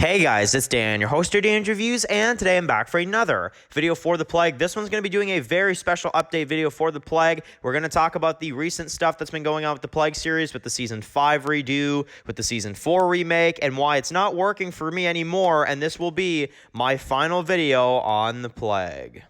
Hey guys, it's Dan, your host of TWD Reviews, and today I'm back for another video for The Plague. This one's going to be doing a very special update video for The Plague. We're going to talk about the recent stuff that's been going on with The Plague series, with the Season 5 redo, with the Season 4 remake, and why it's not working for me anymore, and this will be my final video on The Plague.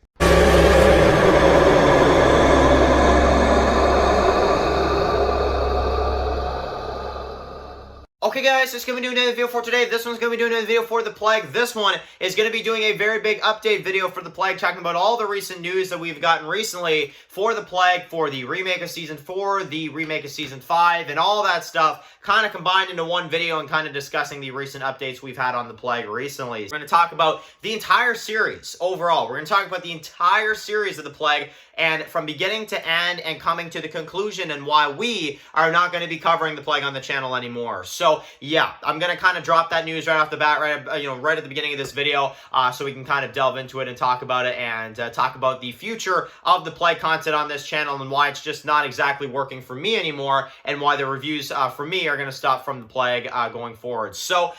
Okay guys, this is going to be doing another video for today. This one's going to be doing another video for The Plague. This one is going to be doing a very big update video for The Plague, talking about all the recent news that we've gotten recently for The Plague, for the remake of Season 4, the remake of Season 5, and all that stuff kind of combined into one video and kind of discussing the recent updates we've had on The Plague recently. We're going to talk about the entire series overall. We're going to talk about the entire series of The Plague, and from beginning to end, and coming to the conclusion, and why we are not going to be covering The Plague on the channel anymore. So yeah, I'm going to kind of drop that news right off the bat, right at the beginning of this video, so we can kind of delve into it and talk about it, and talk about the future of The Plague content on this channel, and why it's just not exactly working for me anymore, and why the reviews for me are going to stop from The Plague going forward. So,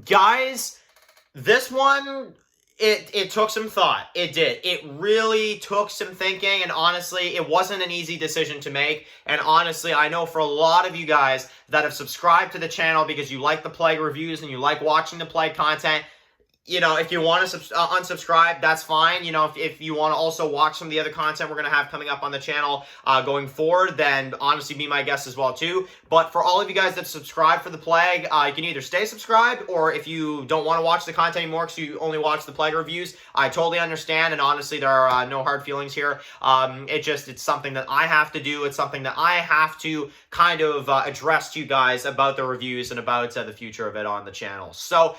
guys, this one, It took some thought. It did. It really took some thinking, and honestly, it wasn't an easy decision to make. And honestly, I know for a lot of you guys that have subscribed to the channel because you like the Plague reviews and you like watching the Plague content, you know, if you want to unsubscribe, that's fine. You know, if you want to also watch some of the other content we're going to have coming up on the channel going forward, then honestly be my guest as well too. But for all of you guys that subscribe for the Plague, you can either stay subscribed, or if you don't want to watch the content anymore because you only watch the Plague reviews, I totally understand. And honestly, there are no hard feelings here. It's something that I have to do. It's something that I have to kind of address to you guys about the reviews and about the future of it on the channel. So,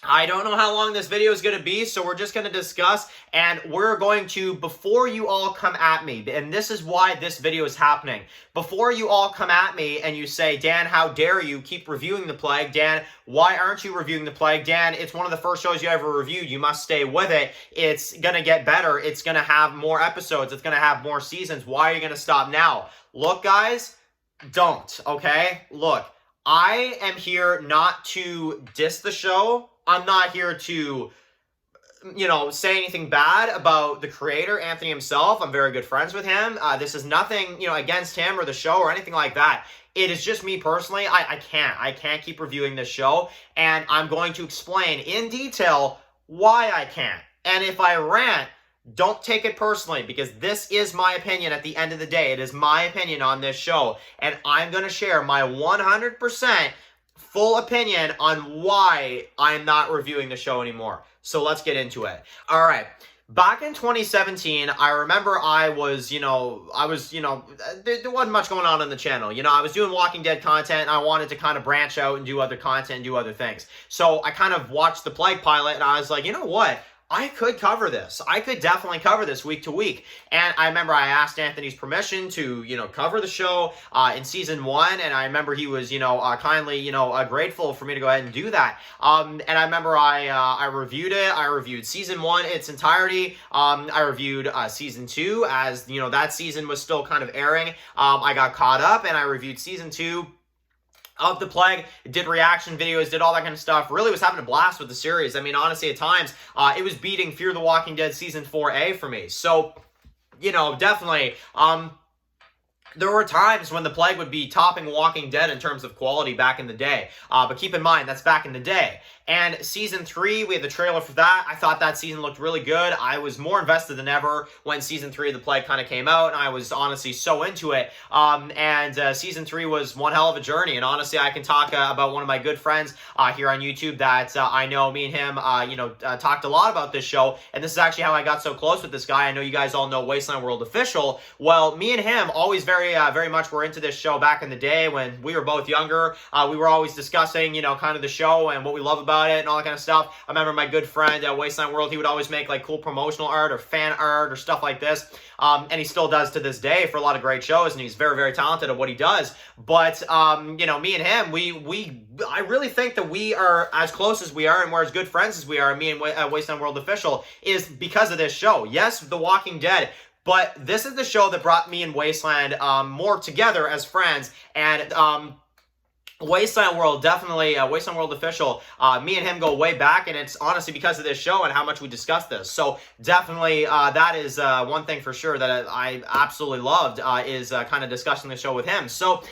I don't know how long this video is going to be, so we're just going to discuss, and we're going to, before you all come at me, and this is why this video is happening, before you all come at me and you say, Dan, how dare you keep reviewing The Plague? Dan, why aren't you reviewing The Plague? Dan, it's one of the first shows you ever reviewed. You must stay with it. It's going to get better. It's going to have more episodes. It's going to have more seasons. Why are you going to stop now? Look, guys, don't, okay? Look, I am here not to diss the show. I'm not here to, you know, say anything bad about the creator, Anthony himself. I'm very good friends with him. This is nothing, you know, against him or the show or anything like that. It is just me personally. I can't keep reviewing this show, and I'm going to explain in detail why I can't. And if I rant, don't take it personally, because this is my opinion at the end of the day. It is my opinion on this show, and I'm going to share my 100% full opinion on why I'm not reviewing the show anymore. So let's get into it. All right. Back in 2017, I remember there wasn't much going on the channel. You know, I was doing Walking Dead content, and I wanted to kind of branch out and do other content and do other things. So I kind of watched the Plague pilot, and I was like, you know what? I could cover this. I could definitely cover this week to week. And I remember I asked Anthony's permission to, you know, cover the show in Season 1. And I remember he was, you know, kindly, you know, grateful for me to go ahead and do that. And I remember I reviewed it. I reviewed Season 1 in its entirety. I reviewed Season 2 as, you know, that season was still kind of airing. I got caught up and I reviewed Season 2 of The Plague, did reaction videos, did all that kind of stuff. Really was having a blast with the series. I mean, honestly, at times, it was beating Fear the Walking Dead Season 4A for me. So, you know, definitely, there were times when The Plague would be topping Walking Dead in terms of quality back in the day. But keep in mind, that's back in the day. And Season 3, we had the trailer for that. I thought that season looked really good. I was more invested than ever when Season 3 of The Plague kind of came out, and I was honestly so into it. Season 3 was one hell of a journey, and honestly, I can talk about one of my good friends here on YouTube that I know. Me and him, talked a lot about this show, and this is actually how I got so close with this guy. I know you guys all know Wasteland World Official. Well, me and him always very much were into this show back in the day when we were both younger. We were always discussing, you know, kind of the show and what we love about it and all that kind of stuff. I remember my good friend at Wasteland World, he would always make like cool promotional art or fan art or stuff like this. And he still does to this day for a lot of great shows, and he's very talented at what he does. But, you know, me and him, I really think that we are as close as we are and we're as good friends as we are, me and Wasteland World Official, is because of this show. Yes, The Walking Dead, but this is the show that brought me and Wasteland more together as friends, and Wasteland World, definitely, Wasteland World official, me and him go way back, and it's honestly because of this show and how much we discussed this. So definitely, that is one thing for sure that I absolutely loved, is kind of discussing the show with him. So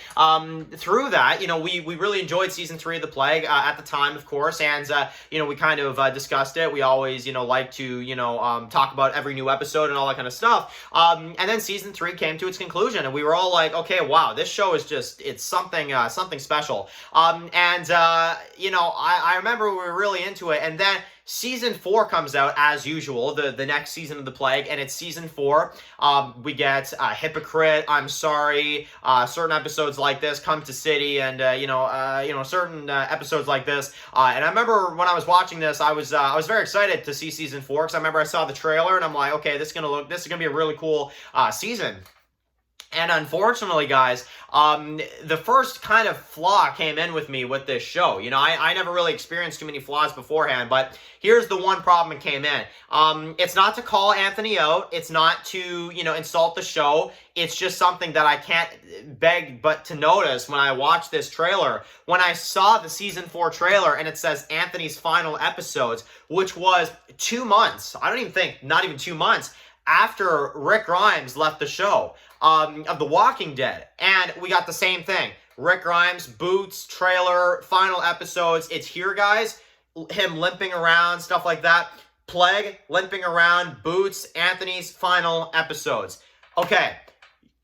through that, you know, we really enjoyed season 3 of The Plague at the time, of course, and, you know, we kind of discussed it. We always, you know, like to, you know, talk about every new episode and all that kind of stuff. And then season 3 came to its conclusion, and we were all like, okay, wow, this show is just, it's something, something special. You know, I remember we were really into it, and then season 4 comes out as usual, the next season of The Plague, and it's season 4. We get Hypocrite, I'm Sorry, certain episodes like this, Come to City, and you know, certain episodes like this. And I remember when I was watching this, I was very excited to see season 4, because I remember I saw the trailer and I'm like, okay, this is gonna be a really cool season. And unfortunately, guys, the first kind of flaw came in with me with this show. You know, I never really experienced too many flaws beforehand, but here's the one problem that came in. It's not to call Anthony out. It's not to, you know, insult the show. It's just something that I can't beg but to notice when I watched this trailer. When I saw the season 4 trailer and it says Anthony's final episodes, which was 2 months, I don't even think, not even 2 months, after Rick Grimes left the show, of The Walking Dead. And we got the same thing. Rick Grimes, Boots, trailer, final episodes. It's here, guys. Him limping around, stuff like that. Plague, limping around, Boots, Anthony's final episodes. Okay,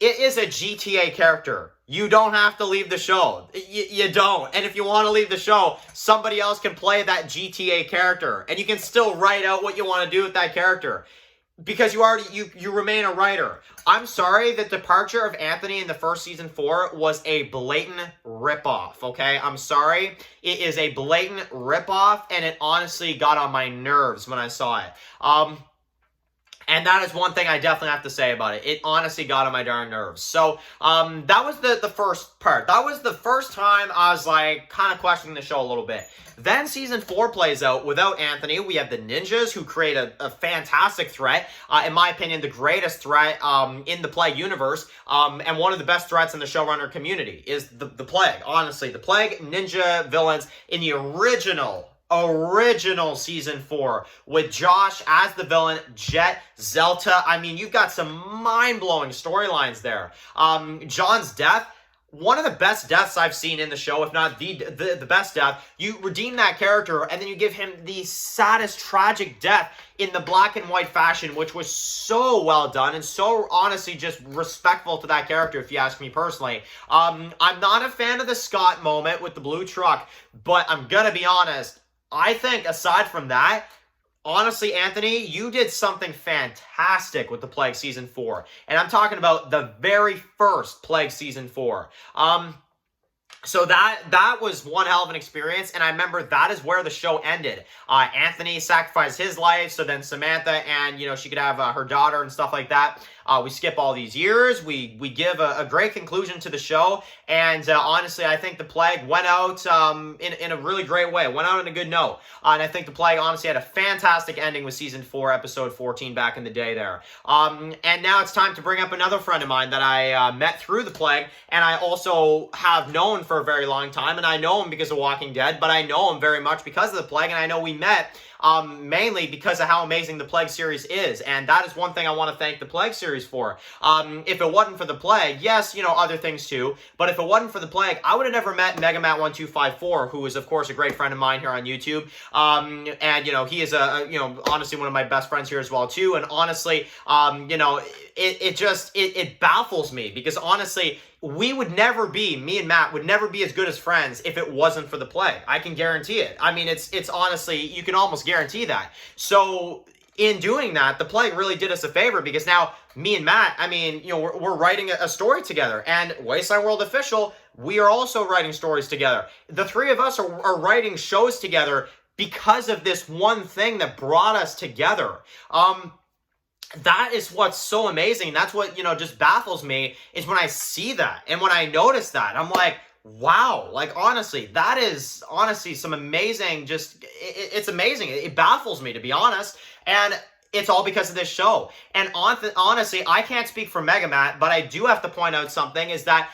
it is a GTA character. You don't have to leave the show. You don't. And if you want to leave the show, somebody else can play that GTA character. And you can still write out what you want to do with that character. Because you remain a writer. I'm sorry, the departure of Anthony in the first season 4 was a blatant ripoff, okay? I'm sorry. It is a blatant ripoff, and it honestly got on my nerves when I saw it. And that is one thing I definitely have to say about it. It honestly got on my darn nerves. So, that was the first part. That was the first time I was, like, kind of questioning the show a little bit. Then season 4 plays out without Anthony. We have the ninjas, who create a fantastic threat. In my opinion, the greatest threat in the Plague universe. And one of the best threats in the showrunner community is the Plague. Honestly, the Plague ninja villains in the original season 4 with Josh as the villain, Jet, Zelta. I mean, you've got some mind-blowing storylines there. John's death, one of the best deaths I've seen in the show, if not the best death. You redeem that character, and then you give him the saddest, tragic death in the black and white fashion, which was so well done and so honestly just respectful to that character, if you ask me personally. I'm not a fan of the Scott moment with the blue truck, but I'm gonna be honest, I think aside from that, honestly, Anthony, you did something fantastic with the Plague Season 4. And I'm talking about the very first Plague Season 4. So that was one hell of an experience, and I remember that is where the show ended. Anthony sacrificed his life, so then Samantha, and, you know, she could have her daughter and stuff like that. We skip all these years. We give a great conclusion to the show, and honestly, I think the Plague went out in a really great way. Went out on a good note, and I think the Plague honestly had a fantastic ending with Season 4, Episode 14 back in the day there. And now it's time to bring up another friend of mine that I met through the Plague, and I also have known for a very long time, and I know him because of Walking Dead, but I know him very much because of the Plague, and I know we met mainly because of how amazing the Plague series is, and that is one thing I want to thank the Plague series for. If it wasn't for the Plague, yes, you know, other things too, but if it wasn't for the Plague, I would have never met Megamat1254, who is, of course, a great friend of mine here on YouTube, and, you know, he is you know, honestly, one of my best friends here as well, too, and honestly, you know, it baffles me, because honestly, me and Matt would never be as good as friends if it wasn't for the Plague. I can guarantee it. I mean, it's honestly, you can almost guarantee that. So in doing that, the Plague really did us a favor, because now me and Matt, I mean, you know, we're writing a story together, and Wasteland World Official, we are also writing stories together. The three of us are writing shows together because of this one thing that brought us together. That is what's so amazing. That's what, you know, just baffles me, is when I see that and when I notice that, I'm like, wow, like, honestly, that is honestly some amazing, just, it's amazing. It baffles me, to be honest, and it's all because of this show. And honestly, I can't speak for Megamat, but I do have to point out something, is that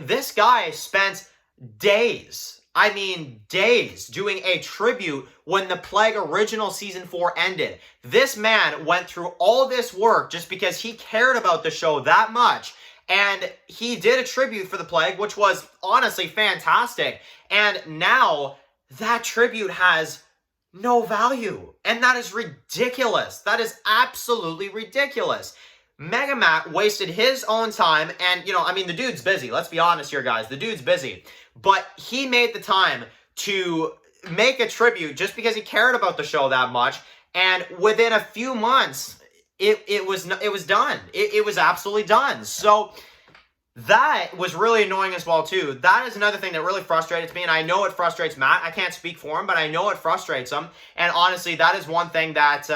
this guy spent days, I mean days, doing a tribute when the Plague original season 4 ended. This man went through all this work just because he cared about the show that much. And he did a tribute for the Plague, which was honestly fantastic. And now that tribute has no value. And that is ridiculous. That is absolutely ridiculous. Mega Matt wasted his own time, and, you know, I mean, the dude's busy. Let's be honest here, guys. The dude's busy. But he made the time to make a tribute just because he cared about the show that much. And within a few months, it was done. It was absolutely done. So that was really annoying as well, too. That is another thing that really frustrates me, and I know it frustrates Matt. I can't speak for him, but I know it frustrates him. And honestly, that is one thing that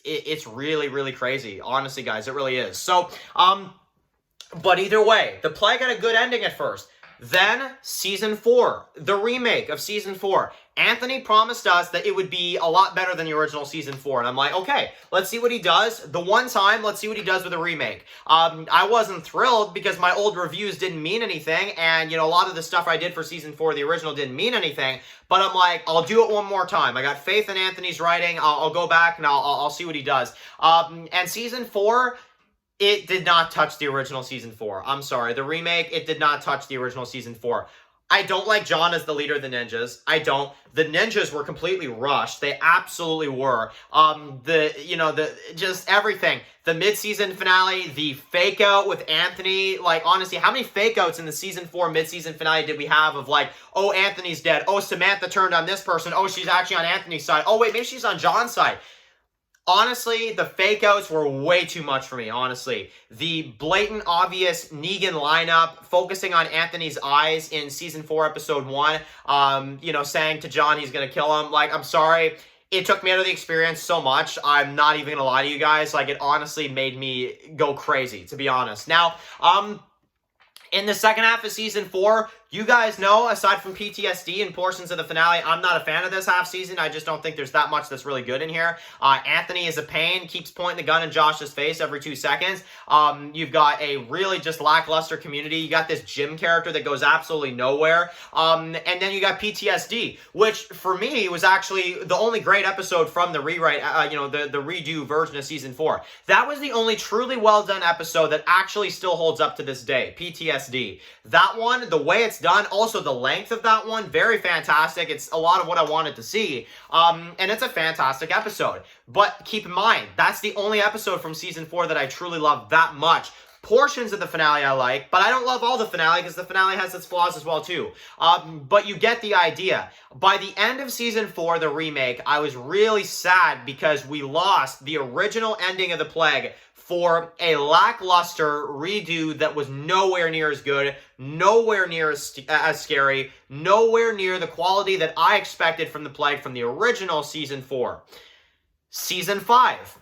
it's really, really crazy. Honestly, guys, it really is. So, but either way, the Plague got a good ending at first. Then, Season 4, the remake of Season 4. Anthony promised us that it would be a lot better than the original Season 4. And I'm like, okay, let's see what he does. The one time, let's see what he does with the remake. I wasn't thrilled because my old reviews didn't mean anything. And, you know, a lot of the stuff I did for Season 4, the original, didn't mean anything. But I'm like, I'll do it one more time. I got faith in Anthony's writing. I'll go back and I'll see what he does. And Season 4... it did not touch the original Season 4. I'm sorry. The remake, it did not touch the original Season 4. I don't like John as the leader of the ninjas. I don't. The ninjas were completely rushed. They absolutely were. Just everything. The mid-season finale, the fake out with Anthony. Like, honestly, how many fake outs in the Season 4 mid-season finale did we have of like, oh, Anthony's dead. Oh, Samantha turned on this person. Oh, she's actually on Anthony's side. Oh, wait, maybe she's on John's side. Honestly, the fake-outs were way too much for me, honestly. The blatant, obvious Negan lineup, focusing on Anthony's eyes in Season 4, Episode 1, saying to John he's gonna kill him. Like, I'm sorry. It took me out of the experience so much. I'm not even gonna lie to you guys. Like, it honestly made me go crazy, to be honest. Now, in the second half of Season 4, you guys know, aside from PTSD and portions of the finale, I'm not a fan of this half season. I just don't think there's that much that's really good in here. Anthony is a pain, keeps pointing the gun in Josh's face every 2 seconds. You've got a really just lackluster community. You got this Jim character that goes absolutely nowhere. And then you got PTSD, which for me was actually the only great episode from the rewrite, the redo version of Season 4. That was the only truly well done episode that actually still holds up to this day, PTSD. That one, the way it's done, also the length of that one, very fantastic. It's a lot of what I wanted to see, and it's a fantastic episode. But keep in mind, that's the only episode from Season 4 that I truly love that much. Portions of the finale I like, but I don't love all the finale because the finale has its flaws as well too. But you get the idea. By the end of Season 4, the remake, I was really sad because we lost the original ending of the Plague for a lackluster redo that was nowhere near as good, nowhere near as scary, nowhere near the quality that I expected from the Plague from the original Season 4. Season 5.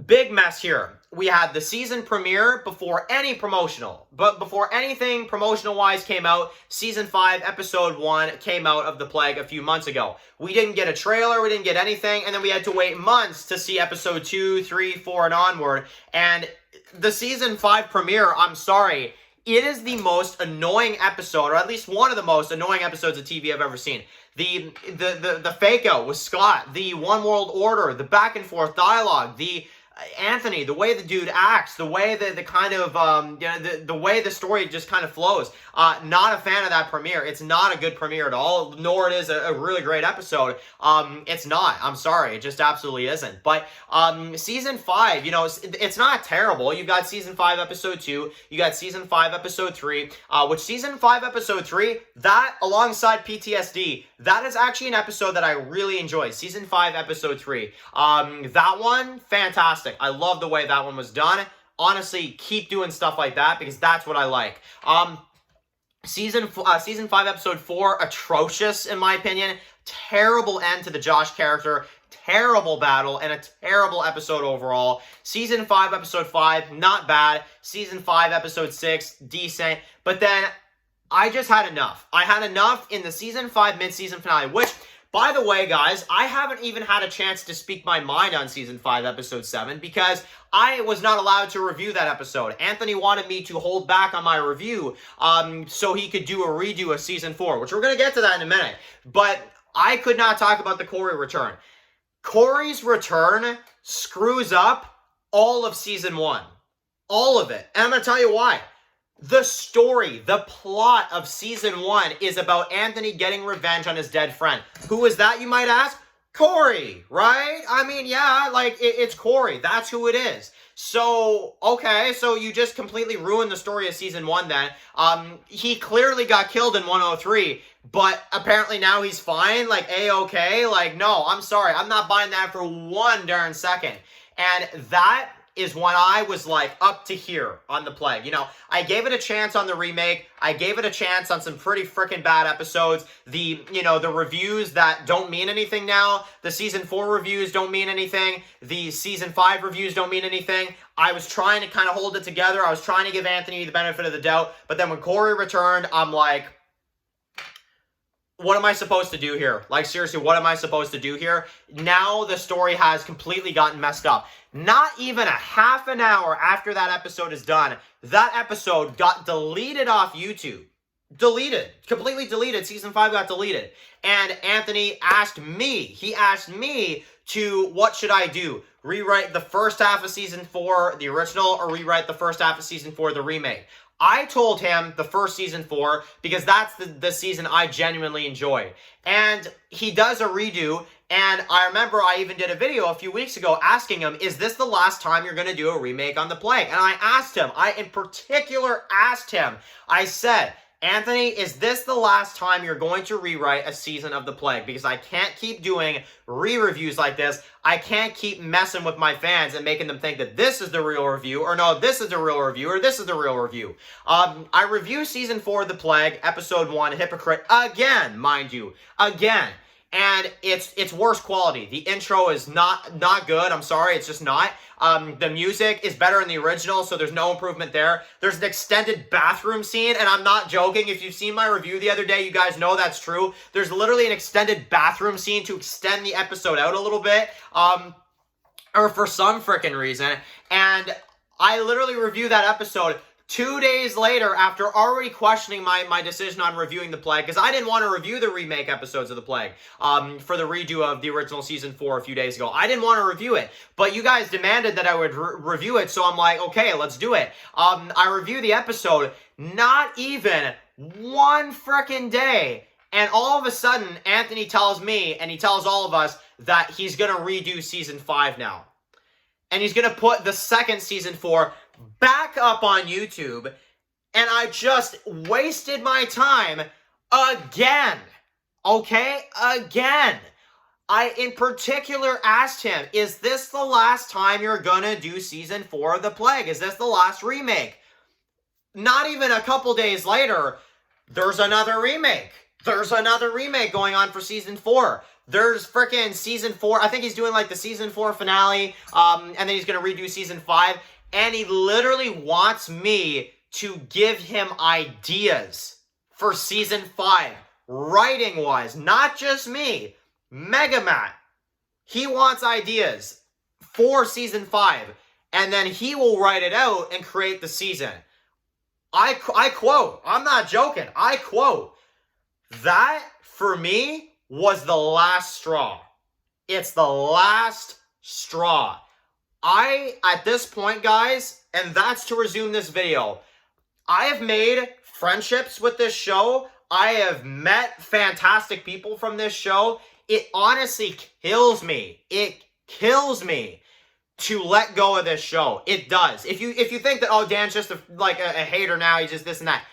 Big mess here. We had the season premiere before any promotional. But before anything promotional-wise came out, Season 5, Episode 1 came out of the Plague a few months ago. We didn't get a trailer, we didn't get anything, and then we had to wait months to see Episode 2, 3, 4, and onward. And the Season 5 premiere, I'm sorry, it is the most annoying episode, or at least one of the most annoying episodes of TV I've ever seen. The fake-out with Scott, the One World Order, the back-and-forth dialogue, the Anthony, the way the dude acts, the way the kind of the way the story just kind of flows. Not a fan of that premiere. It's not a good premiere at all, nor it is a really great episode. It's not. I'm sorry. It just absolutely isn't. But Season 5, it's not terrible. You got Season 5, Episode 2. You got Season 5, Episode 3. Which Season 5, Episode 3, that alongside PTSD, that is actually an episode that I really enjoyed. Season 5, Episode 3. That one, fantastic. I love the way that one was done. Honestly, keep doing stuff like that because that's what I like. Season 5, Episode 4, atrocious in my opinion. Terrible end to the Josh character. Terrible battle and a terrible episode overall. Season 5, Episode 5, not bad. Season 5, Episode 6, decent. But then I just had enough. I had enough in the Season 5 mid-season finale, which By the way, guys, I haven't even had a chance to speak my mind on Season 5, Episode 7, because I was not allowed to review that episode. Anthony wanted me to hold back on my review so he could do a redo of Season 4, which we're going to get to that in a minute. But I could not talk about the Corey return. Corey's return screws up all of Season 1. All of it. And I'm going to tell you why. The story, the plot of Season 1 is about Anthony getting revenge on his dead friend. Who is that, you might ask? Corey, right? I mean, yeah, like, it's Corey. That's who it is. So, okay, so you just completely ruined the story of Season 1 then. He clearly got killed in 103, but apparently now he's fine, like, A-okay? Like, no, I'm sorry, I'm not buying that for one darn second. And that is when I was like up to here on the Plague. You know, I gave it a chance on the remake. I gave it a chance on some pretty freaking bad episodes. The reviews that don't mean anything now. The Season 4 reviews don't mean anything. The Season 5 reviews don't mean anything. I was trying to kind of hold it together. I was trying to give Anthony the benefit of the doubt. But then when Corey returned, I'm like, what am I supposed to do here? Like, seriously, what am I supposed to do here? Now the story has completely gotten messed up. Not even a half an hour after that episode is done, that episode got deleted off YouTube. Deleted. Completely deleted. Season 5 got deleted. And Anthony asked me, to, what should I do? Rewrite the first half of Season 4, the original, or rewrite the first half of Season 4, the remake? I told him the first Season 4 because that's the season I genuinely enjoy. And he does a redo, and I remember I even did a video a few weeks ago asking him, is this the last time you're going to do a remake on The Plague? And I asked him, I in particular asked him, I said, Anthony, is this the last time you're going to rewrite a season of The Plague? Because I can't keep doing re-reviews like this. I can't keep messing with my fans and making them think that this is the real review, or no, this is the real review, or this is the real review. I review Season 4 of The Plague, Episode 1, Hypocrite, again, mind you, again. And it's worse quality. The intro is not good. I'm sorry, it's just not. The music is better in the original, so there's no improvement there. There's an extended bathroom scene, and I'm not joking. If you've seen my review the other day, you guys know that's true. There's literally an extended bathroom scene to extend the episode out a little bit, or for some frickin' reason. And I literally reviewed that episode 2 days later, after already questioning my decision on reviewing The Plague, because I didn't want to review the remake episodes of The Plague for the redo of the original Season 4 a few days ago. I didn't want to review it, but you guys demanded that I would review it, so I'm like, okay, let's do it. I review the episode, not even one frickin' day, and all of a sudden, Anthony tells me, and he tells all of us, that he's going to redo Season 5 now. And he's going to put the second Season 4 back up on YouTube, and I just wasted my time again. Okay? Again. I, in particular, asked him, is this the last time you're gonna do Season 4 of The Plague? Is this the last remake? Not even a couple days later, there's another remake. There's another remake going on for Season 4. There's frickin' Season 4. I think he's doing like the Season 4 finale, and then he's gonna redo Season 5. And he literally wants me to give him ideas for Season 5, writing-wise. Not just me, Megamat. He wants ideas for Season 5, and then he will write it out and create the season. I quote, I'm not joking, I quote, that, for me, was the last straw. It's the last straw. At this point, guys, and that's to resume this video, I have made friendships with this show. I have met fantastic people from this show. It honestly kills me. It kills me to let go of this show. It does. If you think that, oh, Dan's just a hater now, he's just this and that.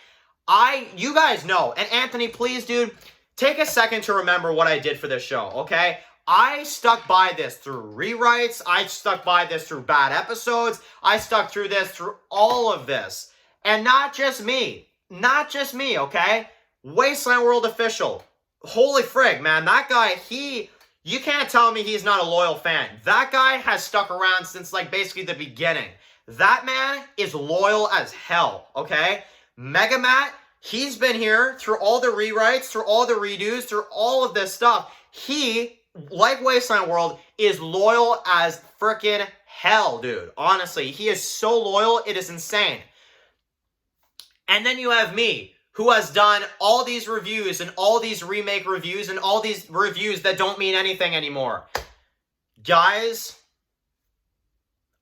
You guys know. And Anthony, please, dude, take a second to remember what I did for this show, okay? I stuck by this through rewrites. I stuck by this through bad episodes. I stuck through this through all of this. And not just me. Not just me, okay? Wasteland World Official. Holy frig, man. That guy, you can't tell me he's not a loyal fan. That guy has stuck around since, like, basically the beginning. That man is loyal as hell, okay? Megamat, He's been here through all the rewrites, through all the redos, through all of this stuff. He, like Wasteland World, is loyal as freaking hell, dude. Honestly, he is so loyal, it is insane. And then you have me, who has done all these reviews and all these remake reviews and all these reviews that don't mean anything anymore. Guys,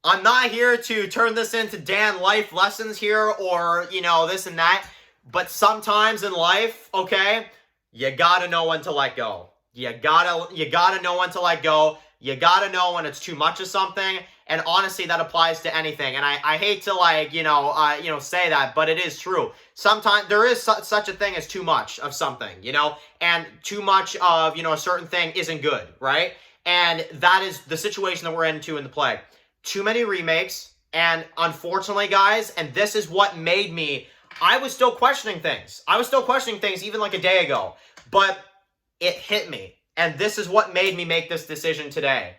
I'm not here to turn this into Dan life lessons here or, you know, this and that. But sometimes in life, okay, you gotta know when to let go. You gotta know when to let go. You gotta know when it's too much of something. And honestly, that applies to anything. And I hate to, like, say that, but it is true. Sometimes there is such a thing as too much of something, you know, and too much of, a certain thing isn't good, right? And that is the situation that we're into in the Plague. Too many remakes, and unfortunately, guys, and this is what made me, I was still questioning things. I was still questioning things even like a day ago, but it hit me. And this is what made me make this decision today.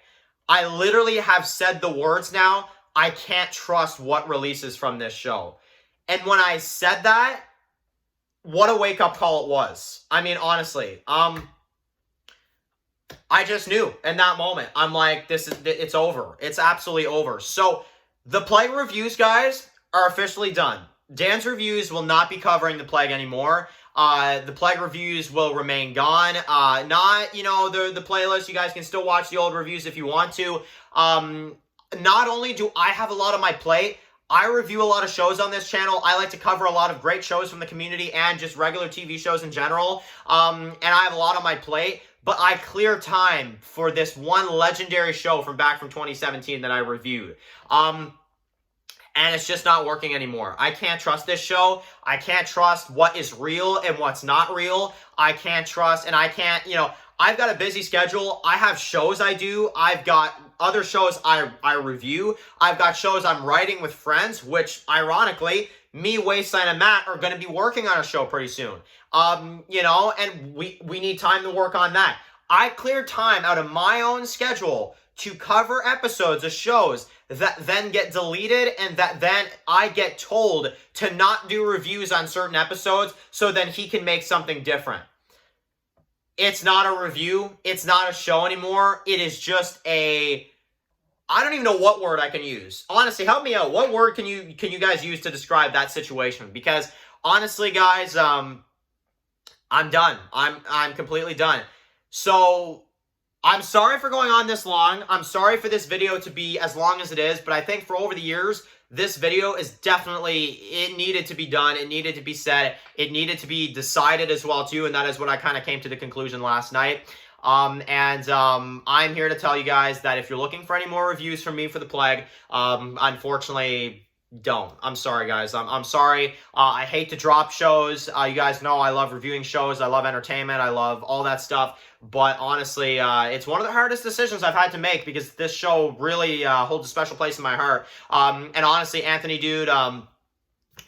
I literally have said the words now, I can't trust what releases from this show. And when I said that, what a wake-up call it was. I mean, honestly, I just knew in that moment. I'm like, it's over. It's absolutely over. So the Plague reviews, guys, are officially done. Dan's reviews will not be covering the Plague anymore. The Plague reviews will remain gone. Not, the playlist. You guys can still watch the old reviews if you want to. Not only do I have a lot on my plate, I review a lot of shows on this channel. I like to cover a lot of great shows from the community and just regular TV shows in general. And I have a lot on my plate. But I clear time for this one legendary show from back from 2017 that I reviewed. And it's just not working anymore. I can't trust this show. I can't trust what is real and what's not real. I can't trust, and I can't, I've got a busy schedule. I have shows I do. I've got other shows I review. I've got shows I'm writing with friends, which, ironically, me, Wasteland, and Matt are going to be working on a show pretty soon. And we need time to work on that. I clear time out of my own schedule to cover episodes of shows that then get deleted and that then I get told to not do reviews on certain episodes so then he can make something different. It's not a review. It's not a show anymore. It is just I don't even know what word I can use. Honestly, help me out. What word can you guys use to describe that situation? Because honestly, guys, I'm done. I'm completely done. So I'm sorry for going on this long. I'm sorry for this video to be as long as it is, but I think for over the years, this video is definitely, it needed to be done. It needed to be said. It needed to be decided as well, too, and that is what I kind of came to the conclusion last night. I'm here to tell you guys that if you're looking for any more reviews from me for the Plague, unfortunately, don't. I'm sorry, guys. I'm sorry. I hate to drop shows. You guys know I love reviewing shows. I love entertainment. I love all that stuff. But honestly, it's one of the hardest decisions I've had to make because this show really holds a special place in my heart. And honestly, Anthony, dude,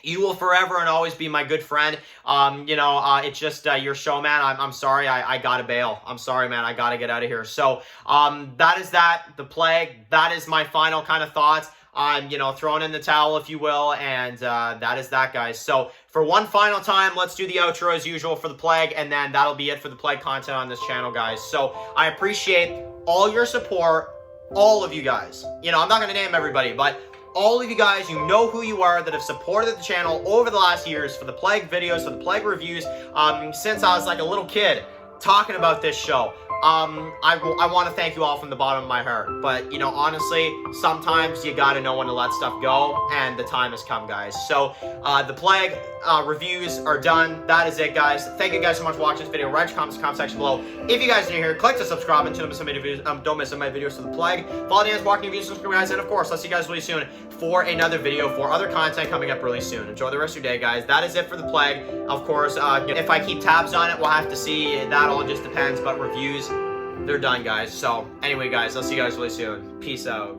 you will forever and always be my good friend. It's just your show, man. I'm sorry. I gotta bail. I'm sorry, man. I gotta get out of here. So that is that. The Plague. That is my final kind of thoughts. I'm, throwing in the towel, if you will, and that is that, guys. So, for one final time, let's do the outro as usual for the Plague, and then that'll be it for the Plague content on this channel, guys. So, I appreciate all your support, all of you guys. I'm not going to name everybody, but all of you guys, you know who you are, that have supported the channel over the last years for the Plague videos, for the Plague reviews, since I was like a little kid talking about this show. I want to thank you all from the bottom of my heart. But, honestly, sometimes you got to know when to let stuff go, and the time has come, guys. So, the Plague reviews are done. That is it, guys. Thank you guys so much for watching this video. Write your comments in the comment section below. If you guys are new here, click to subscribe and don't miss my videos to the Plague. Follow Dan's walking reviews, subscribe, guys, and of course, I'll see you guys really soon for another video, for other content coming up really soon. Enjoy the rest of your day, guys. That is it for the Plague. Of course, if I keep tabs on it, we'll have to see. That all just depends, but reviews, they're done, guys. So, anyway, guys, I'll see you guys really soon. Peace out.